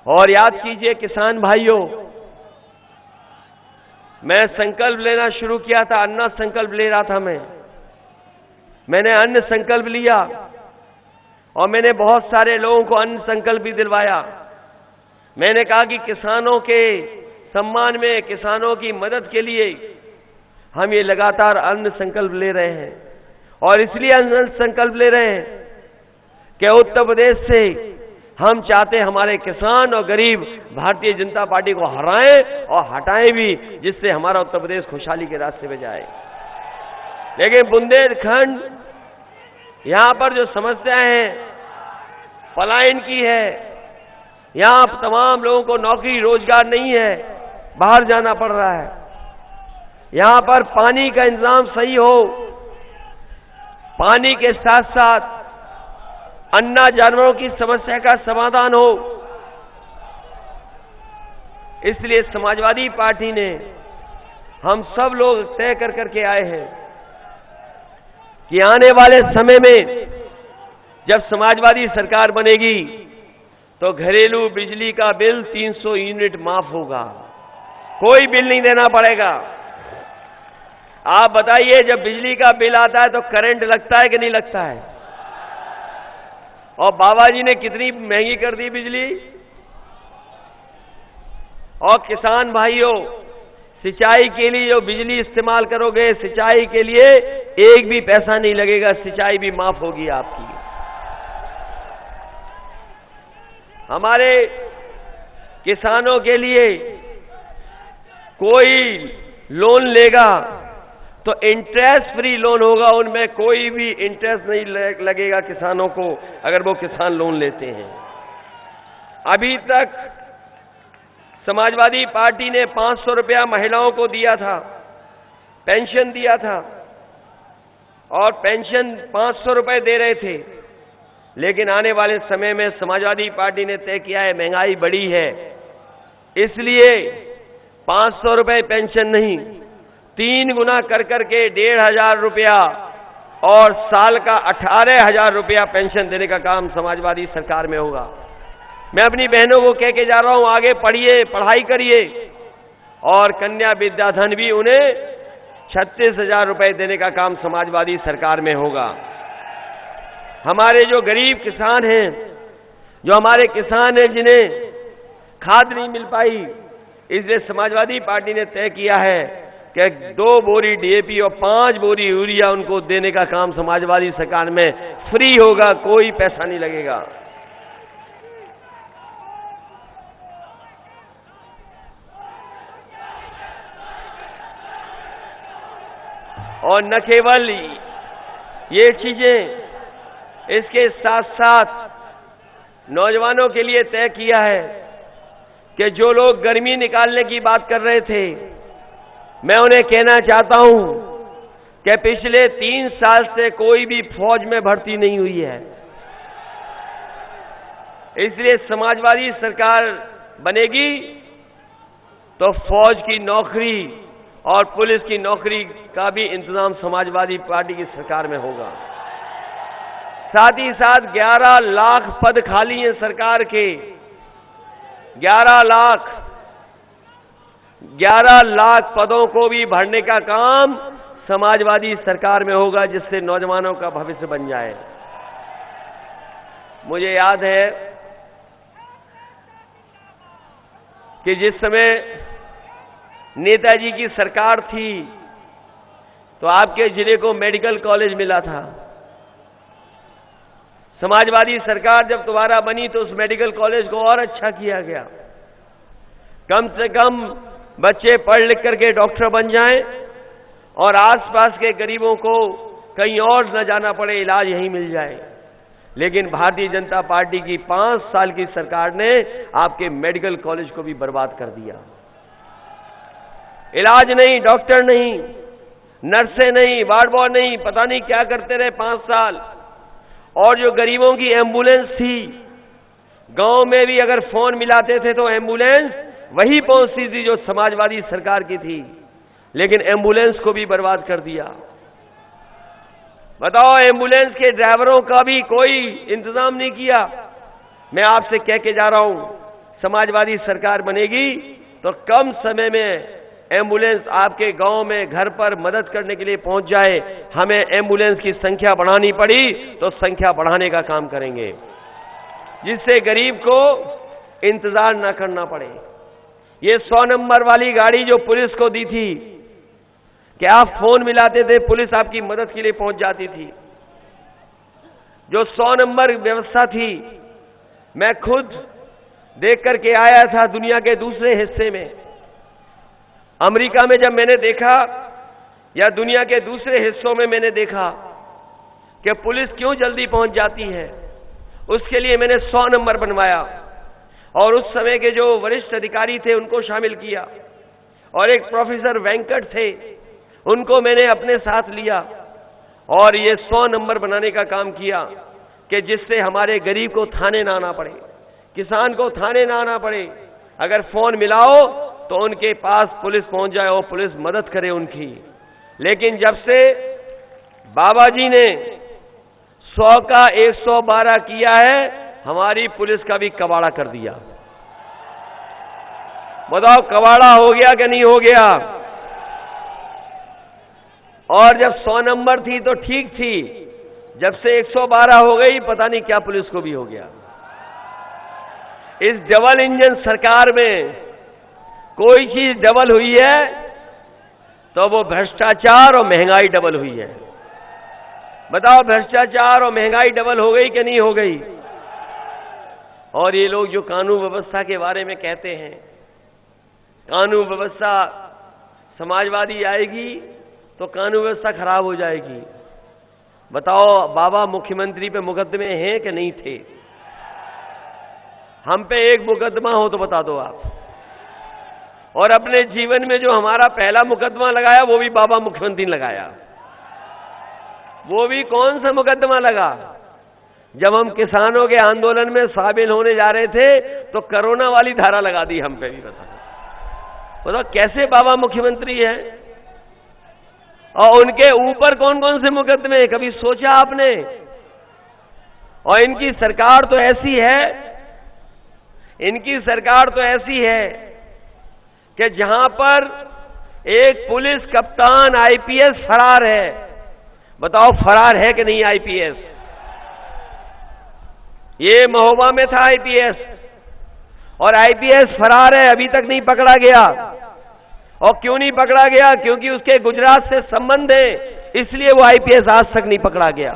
और याद कीजिए किसान भाइयों, मैं संकल्प लेना शुरू किया था, अन्न संकल्प ले रहा था मैंने अन्न संकल्प लिया और मैंने बहुत सारे लोगों को अन्न संकल्प भी दिलवाया। मैंने कहा कि किसानों के सम्मान में, किसानों की मदद के लिए हम ये लगातार अन्न संकल्प ले रहे हैं। और इसलिए अन्न संकल्प ले रहे हैं कि उत्तर प्रदेश से हम चाहते हमारे किसान और गरीब भारतीय जनता पार्टी को हराएं और हटाएं भी, जिससे हमारा उत्तर प्रदेश खुशहाली के रास्ते पे जाए। लेकिन बुंदेलखंड, यहां पर जो समस्याएं हैं पलायन की है, यहां तमाम लोगों को नौकरी रोजगार नहीं है, बाहर जाना पड़ रहा है। यहां पर पानी का इंतजाम सही हो, पानी के साथ साथ अन्ना जानवरों की समस्या का समाधान हो। इसलिए समाजवादी पार्टी ने, हम सब लोग तय कर करके आए हैं कि आने वाले समय में जब समाजवादी सरकार बनेगी तो घरेलू बिजली का बिल 300 यूनिट माफ होगा, कोई बिल नहीं देना पड़ेगा। आप बताइए, जब बिजली का बिल आता है तो करंट लगता है कि नहीं लगता है? और बाबा जी ने कितनी महंगी कर दी बिजली। और किसान भाइयों, सिंचाई के लिए जो बिजली इस्तेमाल करोगे, सिंचाई के लिए एक भी पैसा नहीं लगेगा, सिंचाई भी माफ होगी आपकी। हमारे किसानों के लिए कोई लोन लेगा तो इंटरेस्ट फ्री लोन होगा, उनमें कोई भी इंटरेस्ट नहीं लगेगा किसानों को अगर वो किसान लोन लेते हैं। अभी तक समाजवादी पार्टी ने 500 रुपया महिलाओं को दिया था, पेंशन दिया था, और पेंशन 500 रुपए दे रहे थे। लेकिन आने वाले समय में समाजवादी पार्टी ने तय किया है, महंगाई बढ़ी है, इसलिए 500 रुपए पेंशन नहीं, 3 गुना कर करके 1500 रुपया और साल का 18,000 रुपया पेंशन देने का काम समाजवादी सरकार में होगा। मैं अपनी बहनों को कह के जा रहा हूं, आगे पढ़िए, पढ़ाई करिए, और कन्या विद्याधन भी उन्हें 36,000 रुपए देने का काम समाजवादी सरकार में होगा। हमारे जो गरीब किसान हैं, जो हमारे किसान हैं जिन्हें खाद नहीं मिल पाई, इसलिए समाजवादी पार्टी ने तय किया है कि 2 बोरी डीएपी और 5 बोरी यूरिया उनको देने का काम समाजवादी सरकार में फ्री होगा, कोई पैसा नहीं लगेगा। और न केवल ये चीजें, इसके साथ साथ नौजवानों के लिए तय किया है कि जो लोग गर्मी निकालने की बात कर रहे थे, मैं उन्हें कहना चाहता हूं कि पिछले 3 साल से कोई भी फौज में भर्ती नहीं हुई है। इसलिए समाजवादी सरकार बनेगी तो फौज की नौकरी और पुलिस की नौकरी का भी इंतजाम समाजवादी पार्टी की सरकार में होगा। साथ ही साथ 11 लाख पद खाली हैं सरकार के, 11 लाख पदों को भी भरने का काम समाजवादी सरकार में होगा, जिससे नौजवानों का भविष्य बन जाए। मुझे याद है कि जिस समय नेताजी की सरकार थी तो आपके जिले को मेडिकल कॉलेज मिला था। समाजवादी सरकार जब दोबारा बनी तो उस मेडिकल कॉलेज को और अच्छा किया गया। कम से कम बच्चे पढ़ लिख करके डॉक्टर बन जाएं और आसपास के गरीबों को कहीं और न जाना पड़े, इलाज यहीं मिल जाए। लेकिन भारतीय जनता पार्टी की 5 साल की सरकार ने आपके मेडिकल कॉलेज को भी बर्बाद कर दिया। इलाज नहीं, डॉक्टर नहीं, नर्सें नहीं, वार्ड बॉय नहीं, पता नहीं क्या करते रहे 5 साल। और जो गरीबों की एम्बुलेंस थी, गांव में भी अगर फोन मिलाते थे तो एम्बुलेंस वही पहुंचती थी जो समाजवादी सरकार की थी, लेकिन एम्बुलेंस को भी बर्बाद कर दिया। बताओ, एम्बुलेंस के ड्राइवरों का भी कोई इंतजाम नहीं किया। मैं आपसे कह के जा रहा हूं, समाजवादी सरकार बनेगी तो कम समय में एम्बुलेंस आपके गांव में घर पर मदद करने के लिए पहुंच जाए। हमें एम्बुलेंस की संख्या बढ़ानी पड़ी तो संख्या बढ़ाने का काम करेंगे, जिससे गरीब को इंतजार ना करना पड़े। ये 100 नंबर वाली गाड़ी जो पुलिस को दी थी कि आप फोन मिलाते थे, पुलिस आपकी मदद के लिए पहुंच जाती थी। जो 100 नंबर व्यवस्था थी, मैं खुद देख करके आया था दुनिया के दूसरे हिस्से में। अमेरिका में जब मैंने देखा या दुनिया के दूसरे हिस्सों में मैंने देखा कि पुलिस क्यों जल्दी पहुंच जाती है, उसके लिए मैंने 100 नंबर बनवाया और उस समय के जो वरिष्ठ अधिकारी थे उनको शामिल किया और एक प्रोफेसर वेंकट थे, उनको मैंने अपने साथ लिया और ये 100 नंबर बनाने का काम किया कि जिससे हमारे गरीब को थाने ना आना पड़े, किसान को थाने ना आना पड़े। अगर फोन मिलाओ तो उनके पास पुलिस पहुंच जाए और पुलिस मदद करे उनकी। लेकिन जब से बाबा जी ने 100 का 112 किया है, हमारी पुलिस का भी कबाड़ा कर दिया। बताओ कबाड़ा हो गया कि नहीं हो गया? और जब 100 नंबर थी तो ठीक थी, जब से 112 हो गई पता नहीं क्या पुलिस को भी हो गया। इस डबल इंजन सरकार में कोई चीज डबल हुई है तो वो भ्रष्टाचार और महंगाई डबल हुई है। बताओ भ्रष्टाचार और महंगाई डबल हो गई कि नहीं हो गई? और ये लोग जो कानून व्यवस्था के बारे में कहते हैं, कानून व्यवस्था समाजवादी आएगी तो कानून व्यवस्था खराब हो जाएगी। बताओ बाबा मुख्यमंत्री पे मुकदमे हैं कि नहीं थे? हम पे एक मुकदमा हो तो बता दो आप। और अपने जीवन में जो हमारा पहला मुकदमा लगाया वो भी बाबा मुख्यमंत्री ने लगाया। वो भी कौन सा मुकदमा लगा? जब हम किसानों के आंदोलन में शामिल होने जा रहे थे तो कोरोना वाली धारा लगा दी हम पे भी। बताओ कैसे बाबा मुख्यमंत्री है और उनके ऊपर कौन कौन से मुकदमे, कभी सोचा आपने? और इनकी सरकार तो ऐसी है, इनकी सरकार तो ऐसी है कि जहां पर एक पुलिस कप्तान आईपीएस फरार है। बताओ फरार है कि नहीं आईपीएस? ये महोबा में था आईपीएस और आईपीएस फरार है, अभी तक नहीं पकड़ा गया। और क्यों नहीं पकड़ा गया? क्योंकि उसके गुजरात से संबंध है, इसलिए वो आईपीएस आज तक नहीं पकड़ा गया।